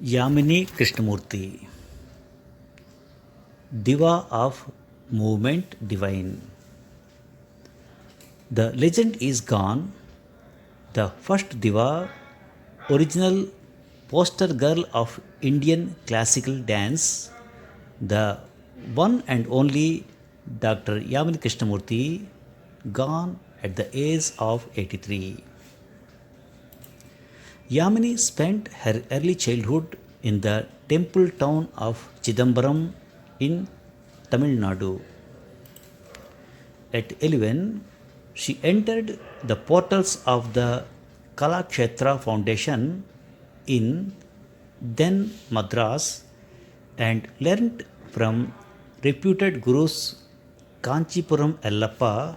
Yamini Krishnamurti, Diva of Movement Divine. The legend is gone. The first Diva, original poster girl of Indian classical dance, the one and only Dr. Yamini Krishnamurti, gone at the age of 83. Yamini spent her early childhood in the temple town of Chidambaram in Tamil Nadu. At 11, she entered the portals of the Kalakshetra Foundation in then Madras and learnt from reputed gurus Kanchipuram Ellappa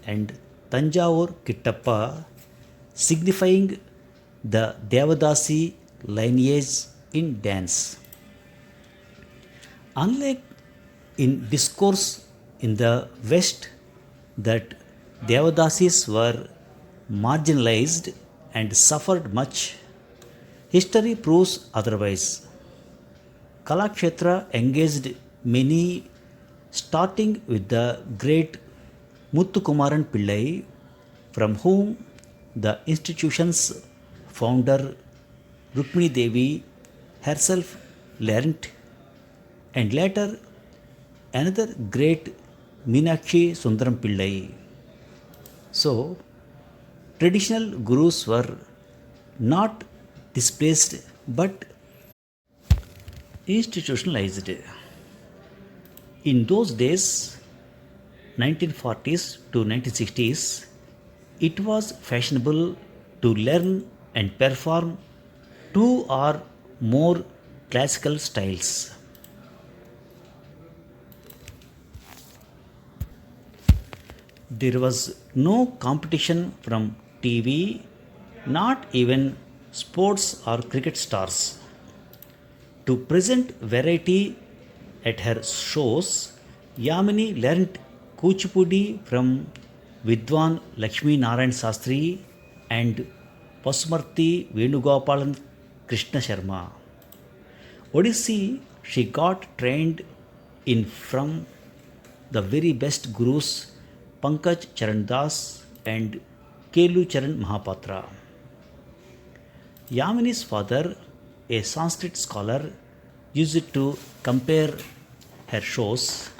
and Tanjavur Kittappa, signifying the Devadasi lineage in dance. Unlike in discourse in the West that Devadasis were marginalized and suffered much, history proves otherwise. Kalakshetra engaged many, starting with the great Muthukumaran Pillai, from whom the institution's founder Rukmini Devi herself learnt, and later another great Meenakshi Sundaram Pillai. So, traditional gurus were not displaced but institutionalized. In those days, 1940s to 1960s, it was fashionable to learn and perform two or more classical styles. There was no competition from TV, not even sports or cricket stars. To present variety at her shows, Yamini learnt Kuchipudi from Vidwan Lakshmi Narayan Sastri and Pasumarthi Venugopalan Krishna Sharma. Odissi she got trained in from the very best gurus Pankaj Charan Das and Kelu Charan Mahapatra. Yamini's father, a Sanskrit scholar, used to compare her shows.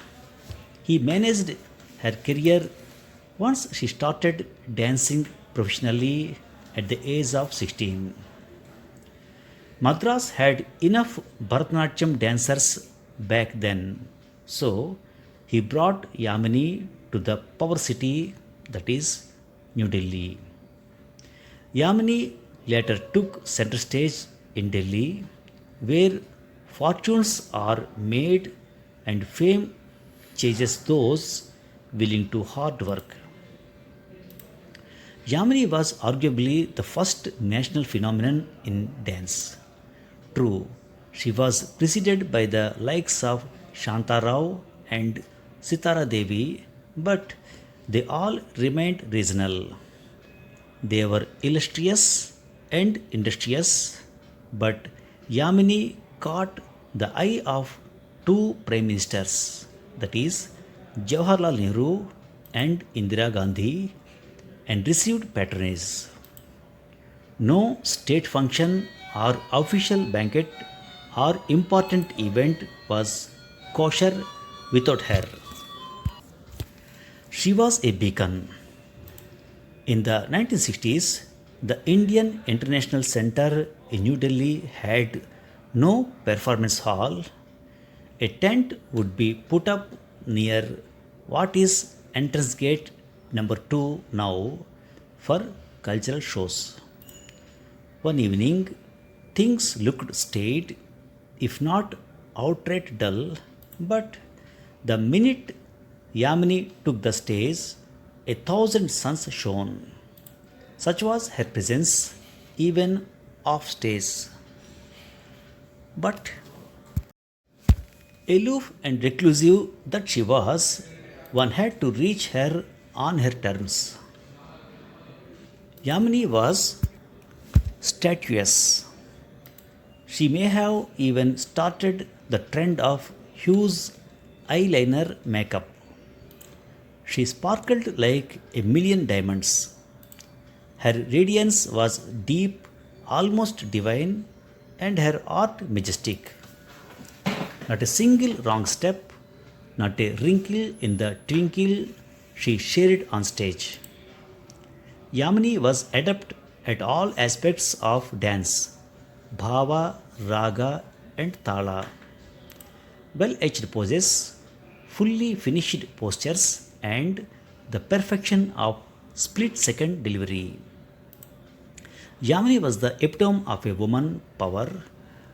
He managed her career once she started dancing professionally at the age of 16. Madras had enough Bharatanatyam dancers back then, so he brought Yamini to the power city, that is New Delhi. Yamini later took center stage in Delhi, where fortunes are made and fame chases those willing to hard work. Yamini was arguably the first national phenomenon in dance. True, she was preceded by the likes of Shanta Rao and Sitara Devi, but they all remained regional. They were illustrious and industrious, but Yamini caught the eye of two prime ministers, that is, Jawaharlal Nehru and Indira Gandhi, and received patronage. No state function or official banquet or important event was kosher without her. She was a beacon. In the 1960s, the Indian International Center in New Delhi had no performance hall. A tent would be put up near what is entrance gate number 2 now for cultural shows. One evening, things looked staid, if not outright dull, but the minute Yamini took the stage, a thousand suns shone. Such was her presence, even off stage. But aloof and reclusive that she was, one had to reach her on her terms. Yamini was statuesque. She may have even started the trend of hues eyeliner makeup. She sparkled like a million diamonds. Her radiance was deep, almost divine, and her art majestic. Not a single wrong step, not a wrinkle in the twinkle she shared on stage. Yamini was adept at all aspects of dance bhava, raga, and tala. Well etched poses, fully finished postures, and the perfection of split second delivery. Yamini was the epitome of a woman power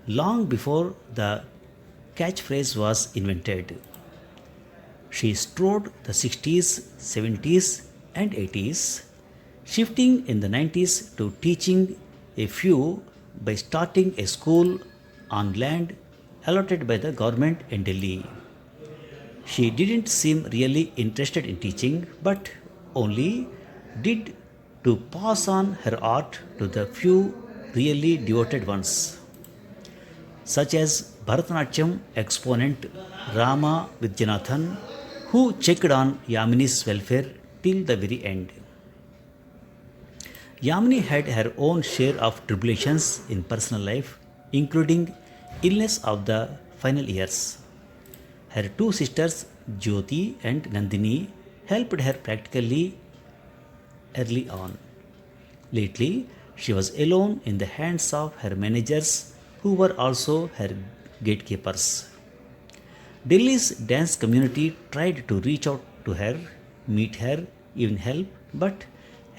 long before the catchphrase was invented. She strode the 60s, 70s, and 80s, shifting in the 90s to teaching a few by starting a school on land allotted by the government in Delhi. She didn't seem really interested in teaching, but only did to pass on her art to the few really devoted ones, such as Bharatanatyam exponent Rama Vidyanathan, who checked on Yamini's welfare till the very end. Yamini had her own share of tribulations in personal life, including illness of the final years. Her two sisters, Jyoti and Nandini, helped her practically early on. Lately, she was alone in the hands of her managers, who were also her gatekeepers. Delhi's dance community tried to reach out to her, meet her, even help, but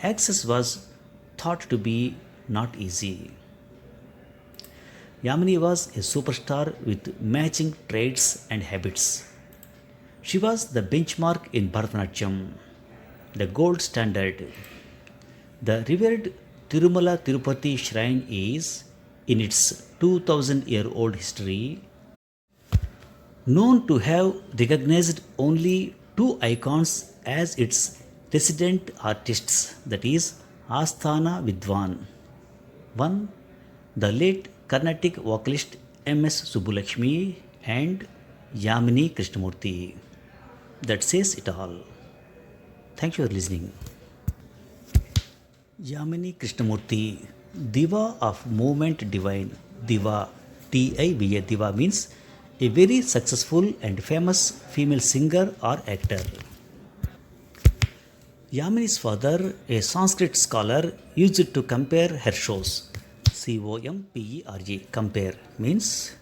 access was thought to be not easy. Yamini was a superstar with matching traits and habits. She was the benchmark in Bharatanatyam, the gold standard. The revered Tirumala Tirupati shrine is, in its 2000-year-old history, known to have recognized only two icons as its resident artists, that is, Asthana Vidwan. One, the late Carnatic vocalist M.S. Subbulakshmi, and Yamini Krishnamurti. That says it all. Thank you for listening. Yamini Krishnamurti, Diva of Movement Divine. Diva, Diva. Diva means a very successful and famous female singer or actor. Yamini's father, a Sanskrit scholar, used to compare her shows. Compare. Compare means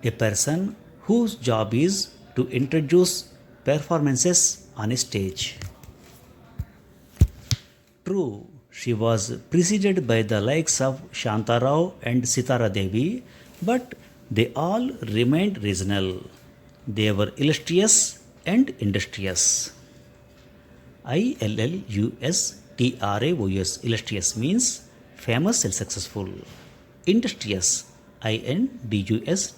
a person whose job is to introduce performances on a stage. True, she was preceded by the likes of Shantarao and Sitara Devi, but they all remained regional. They were illustrious and industrious. ILLUSTRAOUS, illustrious means famous and successful. Industrious, INDUSTRAOUS,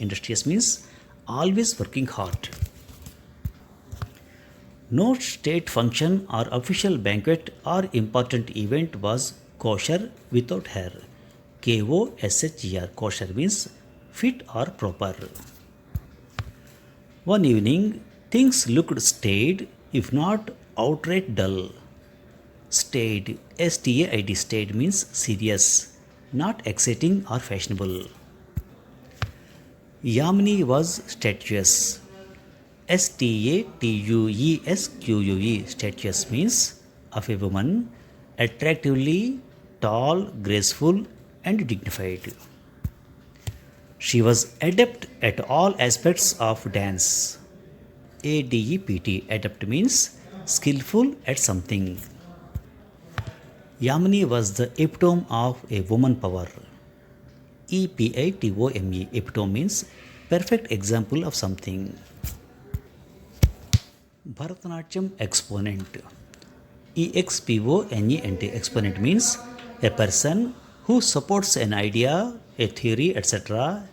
industrious means always working hard. No state function or official banquet or important event was kosher without her. KOSHER, kosher means fit or proper. One evening, things looked staid, if not outright dull. Staid, STAID, staid means serious, not exciting or fashionable. Yamini was statuous. STATUESQUE, statuous means of a woman, attractively tall, graceful, and dignified. She was adept at all aspects of dance. ADEPT, adept means skillful at something. Yamini was the epitome of a woman power. EPITOME, epitome means perfect example of something. Bharatanatyam exponent. EXPONENT, exponent means a person who supports an idea, a theory, etc.,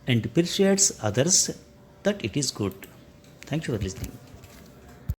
and persuades others that it is good. Thank you for listening.